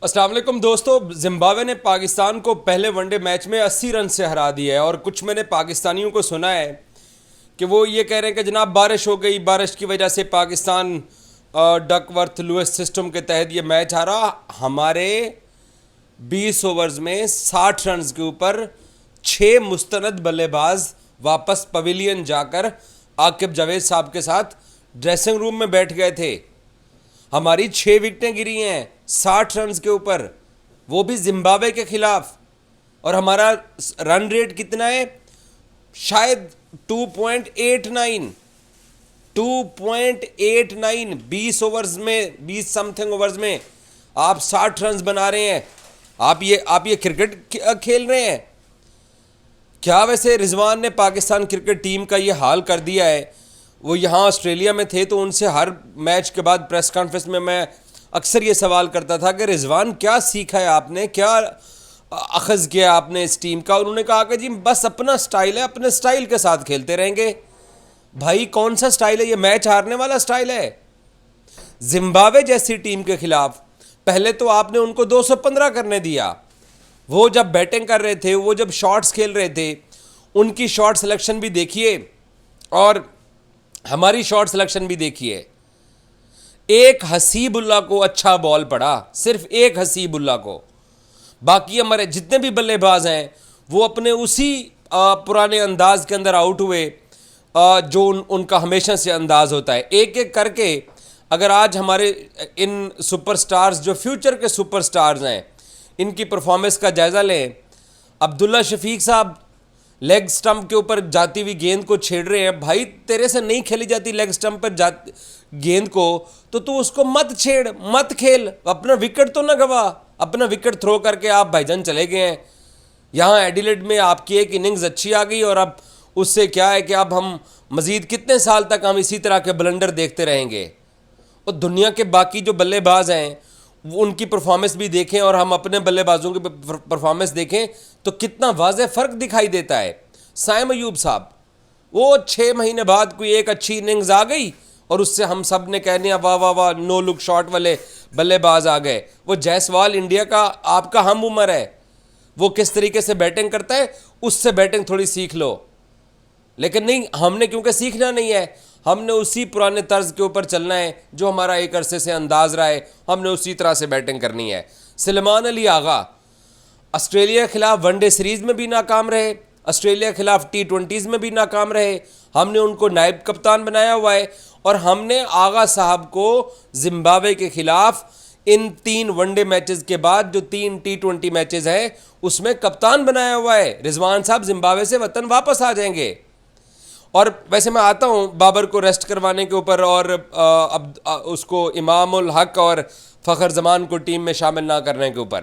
अस्सलाम वालेकुम दोस्तों। जिम्बाब्वे ने पाकिस्तान को पहले वनडे मैच में 80 रन से हरा दिया है और कुछ मैंने पाकिस्तानियों को सुना है कि वो ये कह रहे हैं कि जनाब बारिश हो गई, बारिश की वजह से पाकिस्तान डकवर्थ लुइस सिस्टम के तहत ये मैच हारा। हमारे 20 ओवर्स में 60 रन के ऊपर 6 मुस्तनद बल्लेबाज वापस पवेलियन जाकर आकिब जावेद साहब के साथ ड्रेसिंग रूम में बैठ गए थे। हमारी 6 विकेटें गिरी हैं 60 रन के ऊपर, वो भी जिम्बाब्वे के खिलाफ। और हमारा रन रेट कितना है? शायद 2.89 20 ओवर्स में, 20 समथिंग ओवर्स में आप 60 रन बना रहे हैं। आप ये क्रिकेट खेल रहे हैं क्या? वैसे रिजवान ने पाकिस्तान क्रिकेट टीम का ये हाल कर दिया है। वो यहाँ ऑस्ट्रेलिया में थे तो उनसे हर मैच के बाद प्रेस कॉन्फ्रेंस में मैं अक्सर ये सवाल करता था कि रिजवान क्या सीखा है आपने, क्या अखज़ किया आपने इस टीम का। उन्होंने कहा कि जी बस अपना स्टाइल है, अपने स्टाइल के साथ खेलते रहेंगे। भाई कौन सा स्टाइल है ये? मैच हारने वाला स्टाइल है। जिम्बाब्वे जैसी टीम के खिलाफ पहले तो आपने उनको 215 करने दिया। वो जब बैटिंग कर रहे थे, वो जब शॉट्स खेल रहे थे, उनकी शॉट सिलेक्शन भी देखिए और हमारी शॉट सिलेक्शन भी देखिए। एक हसीबुल्ला को अच्छा बॉल पड़ा, सिर्फ एक हसीबुल्ला को। बाकी हमारे जितने भी बल्लेबाज हैं वो अपने उसी पुराने अंदाज के अंदर आउट हुए जो उनका हमेशा से अंदाज होता है। एक एक करके अगर आज हमारे इन सुपरस्टार्स जो फ्यूचर के सुपरस्टार्स हैं इनकी परफॉर्मेंस का जायज़ा लें। अब्दुल्ला शफीक साहब लेग स्टंप के ऊपर जाती हुई गेंद को छेड़ रहे हैं। भाई तेरे से नहीं खेली जाती लेग स्टंप पर गेंद को, तो तू उसको मत छेड़, मत खेल, अपना विकेट तो ना गवा। अपना विकेट थ्रो करके आप भाईजान चले गए हैं। यहाँ एडिलेड में आपकी एक इनिंग्स अच्छी आ गई और अब उससे क्या है कि अब हम मज़ीद कितने साल तक हम इसी तरह के ब्लंडर देखते रहेंगे। और दुनिया के बाकी जो बल्लेबाज हैं उनकी परफॉर्मेंस भी देखें और हम अपने बल्लेबाजों की परफॉर्मेंस देखें तो कितना वाज़ेह फ़र्क दिखाई देता है। साइम अयूब साहब, वो 6 महीने बाद कोई एक अच्छी इनिंग्स आ गई और उससे हम सब ने कहने वाह वाह वाह, नो लुक शॉट वाले बल्लेबाज आ गए। वो जायसवाल इंडिया का आपका हम उम्र है, वो किस तरीके से बैटिंग करता है उससे बैटिंग थोड़ी सीख लो। लेकिन नहीं, हमने क्योंकि सीखना नहीं है, हमने उसी पुराने तर्ज के ऊपर चलना है जो हमारा एक अरसे से अंदाज रहा है। हमने उसी तरह से बैटिंग करनी है। सलमान अली आगा ऑस्ट्रेलिया के खिलाफ वनडे सीरीज में भी नाकाम रहे, ऑस्ट्रेलिया के खिलाफ T20s में भी नाकाम रहे। हमने उनको नायब कप्तान बनाया हुआ है और हमने आगा साहब को जिम्बाब्वे के खिलाफ इन 3 वनडे मैचेस के बाद जो 3 T20 मैचेस हैं उसमें कप्तान बनाया हुआ है। रिजवान साहब जिम्बाब्वे से वतन वापस आ जाएंगे। और वैसे मैं आता हूँ बाबर को रेस्ट करवाने के ऊपर और उसको इमाम उल हक और फ़खर जमान को टीम में शामिल ना करने के ऊपर।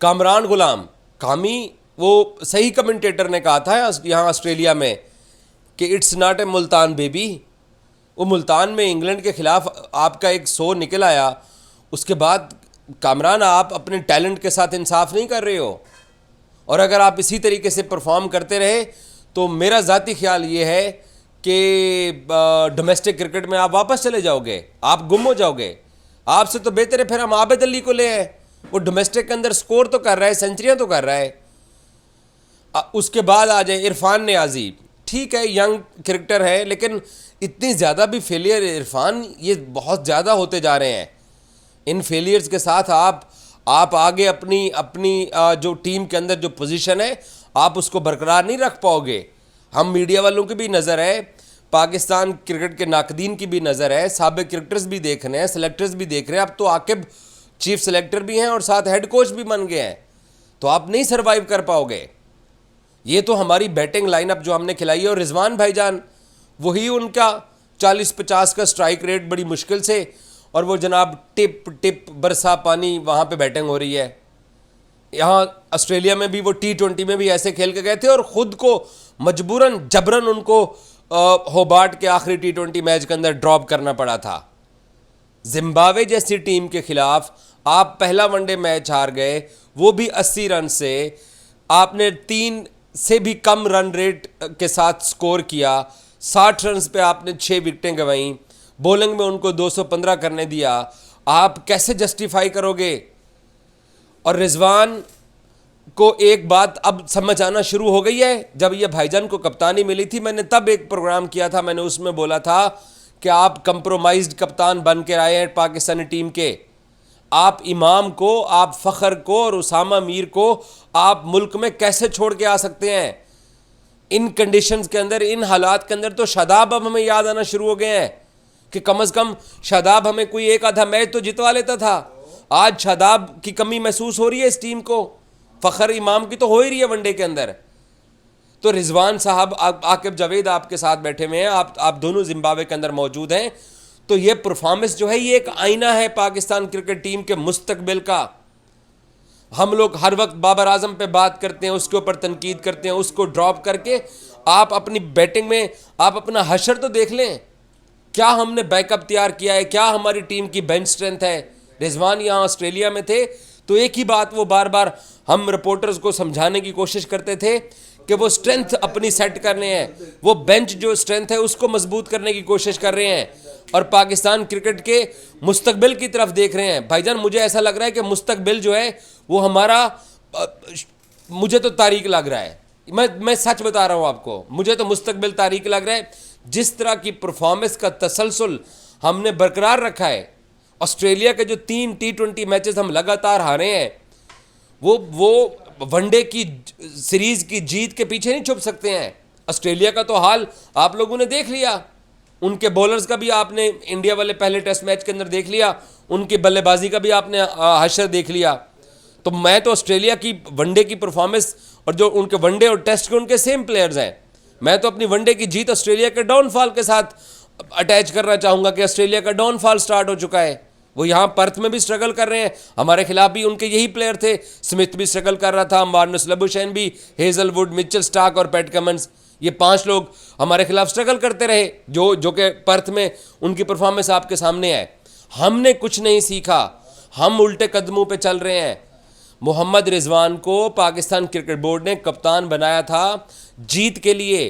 कामरान गुलाम कामी, वो सही कमेंटेटर ने कहा था यहाँ ऑस्ट्रेलिया में कि it's not a Multan baby. वो मुल्तान में इंग्लैंड के ख़िलाफ़ आपका एक शो निकल आया, उसके बाद कामरान आप अपने टैलेंट के साथ इंसाफ नहीं कर रहे हो। और अगर आप इसी तरीके से परफॉर्म करते रहे तो मेरा ज़ाती ख्याल ये है कि डोमेस्टिक क्रिकेट में आप वापस चले जाओगे, आप गुम हो जाओगे। आपसे तो बेहतर है फिर हम आबिद अली को ले आए। वो डोमेस्टिक के अंदर स्कोर तो कर रहा है, सेंचुरियाँ तो कर रहा है। उसके बाद आ जाए इरफान नियाजी, ठीक है यंग क्रिकेटर है लेकिन इतनी ज़्यादा भी फेलियर इरफान ये बहुत ज़्यादा होते जा रहे हैं। इन फेलियर्स के साथ आप आगे अपनी जो टीम के अंदर जो पोजीशन है आप उसको बरकरार नहीं रख पाओगे। हम मीडिया वालों की भी नज़र है, पाकिस्तान क्रिकेट के नाकदीन की भी नज़र है, साबिक क्रिकेटर्स भी देख रहे हैं, सेलेक्टर्स भी देख रहे हैं। अब तो आकिब चीफ सेलेक्टर भी हैं और साथ हेड कोच भी बन गए हैं, तो आप नहीं सर्वाइव कर पाओगे। ये तो हमारी बैटिंग लाइनअप जो हमने खिलाई है। और रिजवान भाईजान वही उनका 40-50 का स्ट्राइक रेट बड़ी मुश्किल से, और वो जनाब टिप टिप बरसा पानी वहाँ पे बैटिंग हो रही है। यहाँ ऑस्ट्रेलिया में भी वो T20 में भी ऐसे खेल के गए थे और ख़ुद को मजबूरन जबरन उनको होबार्ट के आखिरी T20 मैच के अंदर ड्रॉप करना पड़ा था। जिम्बाब्वे जैसी टीम के खिलाफ आप पहला वनडे मैच हार गए, वो भी 80 रन से। आपने 3 से भी कम रन रेट के साथ स्कोर किया। 60 रन पे आपने 6 विकेटें गंवाई। बॉलिंग में उनको 215 करने दिया। आप कैसे जस्टिफाई करोगे और रिजवान को एक बात अब समझ आना शुरू हो गई है। जब ये भाईजान को कप्तानी मिली थी, मैंने तब एक प्रोग्राम किया था, मैंने उसमें बोला था कि आप कंप्रोमाइज्ड कप्तान बन के आए हैं पाकिस्तानी टीम के। आप इमाम को, आप फ़खर को और उसामा मीर को आप मुल्क में कैसे छोड़ के आ सकते हैं? इन कंडीशंस के अंदर, इन हालात के अंदर तो शादाब अब हमें याद आना शुरू हो गए हैं कि कम से कम शादाब हमें कोई एक आधा मैच तो जितवा लेता था। आज शादाब की कमी महसूस हो रही है इस टीम को। फ़खर इमाम की तो हो ही रही है वनडे के अंदर। तो रिजवान साहब, आकिब जावेद आपके साथ बैठे हुए हैं, आप दोनों जिम्बाब्वे के अंदर मौजूद हैं। तो ये परफॉर्मेंस जो है ये एक आईना है पाकिस्तान क्रिकेट टीम के मुस्तकबिल का। हम लोग हर वक्त बाबर आजम पे बात करते हैं, उसके ऊपर तनकीद करते हैं, उसको ड्रॉप करके आप अपनी बैटिंग में आप अपना हशर तो देख लें। क्या हमने बैकअप तैयार किया है, क्या हमारी टीम की बेंच स्ट्रेंथ है। रिजवान यहाँ ऑस्ट्रेलिया में थे तो एक ही बात वो बार बार हम रिपोर्टर्स को समझाने की कोशिश करते थे कि वो स्ट्रेंथ अपनी सेट कर रहे हैं, वो बेंच जो स्ट्रेंथ है उसको मजबूत करने की कोशिश कर रहे हैं और पाकिस्तान क्रिकेट के मुस्तकबिल की तरफ देख रहे हैं। भाईजान, मुझे ऐसा लग रहा है कि मुस्तकबिल जो है वो हमारा, मुझे तो तारीख लग रहा है, मैं सच बता रहा हूँ आपको, मुझे तो मुस्तकबिल तारीख लग रहा है। जिस तरह की परफॉर्मेंस का तसलसल हमने बरकरार रखा है, ऑस्ट्रेलिया के जो 3 T20 मैचेस हम लगातार हारे हैं, वो वनडे की सीरीज की जीत के पीछे नहीं छुप सकते हैं। ऑस्ट्रेलिया का तो हाल आप लोगों ने देख लिया, उनके बॉलर्स का भी आपने इंडिया वाले पहले टेस्ट मैच के अंदर देख लिया, उनकी बल्लेबाजी का भी आपने हशर देख लिया। तो मैं तो ऑस्ट्रेलिया की वनडे की परफॉर्मेंस और जो उनके वनडे और टेस्ट के उनके सेम प्लेयर्स हैं, मैं तो अपनी वनडे की जीत ऑस्ट्रेलिया के डाउनफॉल के साथ अटैच करना चाहूँगा कि ऑस्ट्रेलिया का डाउनफॉल स्टार्ट हो चुका है। वो यहाँ पर्थ में भी स्ट्रगल कर रहे हैं, हमारे खिलाफ भी उनके यही प्लेयर थे। स्मिथ भी स्ट्रगल कर रहा था, मार्नस लबुशैन भी, हेजलवुड, मिचेल स्टार्क और पैट कमिंस, ये 5 लोग हमारे खिलाफ स्ट्रगल करते रहे, जो कि पर्थ में उनकी परफॉर्मेंस आपके सामने है। हमने कुछ नहीं सीखा, हम उल्टे कदमों पे चल रहे हैं। मोहम्मद रिजवान को पाकिस्तान क्रिकेट बोर्ड ने कप्तान बनाया था जीत के लिए।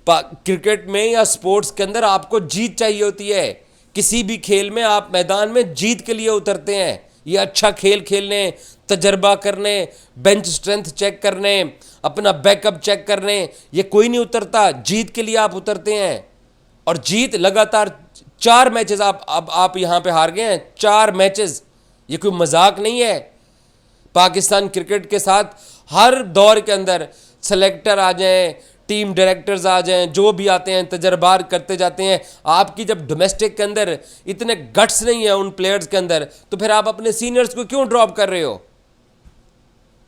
क्रिकेट में या स्पोर्ट्स के अंदर आपको जीत चाहिए होती है। किसी भी खेल में आप मैदान में जीत के लिए उतरते हैं। ये अच्छा खेल खेलने, तजर्बा करने, बेंच स्ट्रेंथ चेक करने, अपना बैकअप चेक करने, ये कोई नहीं उतरता, जीत के लिए आप उतरते हैं। और जीत लगातार 4 मैचेस आप यहाँ पे हार गए हैं, 4 मैचेस, ये कोई मजाक नहीं है। पाकिस्तान क्रिकेट के साथ हर दौर के अंदर सेलेक्टर आ जाएं, टीम डायरेक्टर्स आ जाएं, जो भी आते हैं तजर्बार करते जाते हैं। आपकी जब डोमेस्टिक के अंदर इतने गट्स नहीं है उन प्लेयर्स के अंदर, तो फिर आप अपने सीनियर्स को क्यों ड्रॉप कर रहे हो?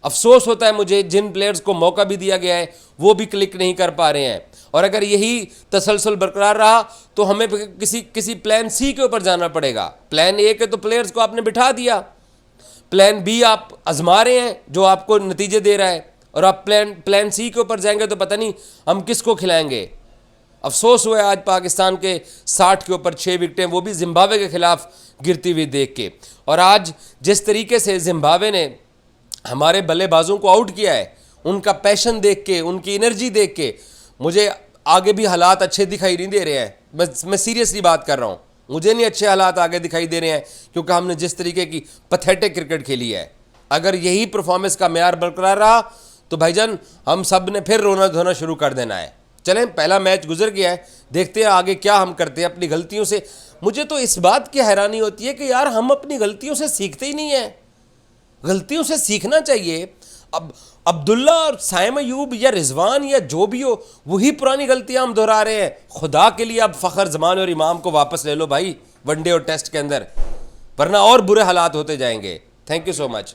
अफसोस होता है मुझे, जिन प्लेयर्स को मौका भी दिया गया है वो भी क्लिक नहीं कर पा रहे हैं। और अगर यही तसलसल बरकरार रहा तो हमें किसी प्लान सी के ऊपर जाना पड़ेगा। प्लान ए के तो प्लेयर्स को आपने बिठा दिया, प्लान बी आप आजमा रहे हैं जो आपको नतीजे दे रहा है, और आप प्लान सी के ऊपर जाएंगे तो पता नहीं हम किसको खिलाएंगे। अफसोस हुआ है आज पाकिस्तान के 60 के ऊपर 6 विकेटें, वो भी जिम्बाब्वे के खिलाफ गिरती हुई देख के। और आज जिस तरीके से जिम्बाब्वे ने हमारे बल्लेबाजों को आउट किया है, उनका पैशन देख के, उनकी एनर्जी देख के, मुझे आगे भी हालात अच्छे दिखाई नहीं दे रहे हैं। मैं सीरियसली बात कर रहा हूँ, मुझे नहीं अच्छे हालात आगे दिखाई दे रहे हैं, क्योंकि हमने जिस तरीके की पैथेटिक क्रिकेट खेली है। अगर यही परफॉर्मेंस का मेयार बरकरार रहा तो भाईजान हम सब ने फिर रोना धोना शुरू कर देना है। चलें, पहला मैच गुजर गया है, देखते हैं आगे क्या हम करते हैं अपनी गलतियों से। मुझे तो इस बात की हैरानी होती है कि यार हम अपनी गलतियों से सीखते ही नहीं हैं। गलतियों से सीखना चाहिए। अब अब्दुल्ला और साइम अयूब या रिजवान या जो भी हो, वही पुरानी गलतियां हम दोहरा रहे हैं। खुदा के लिए अब फ़खर, जमान और इमाम को वापस ले लो भाई वनडे और टेस्ट के अंदर, वरना और बुरे हालात होते जाएंगे। Thank you so much.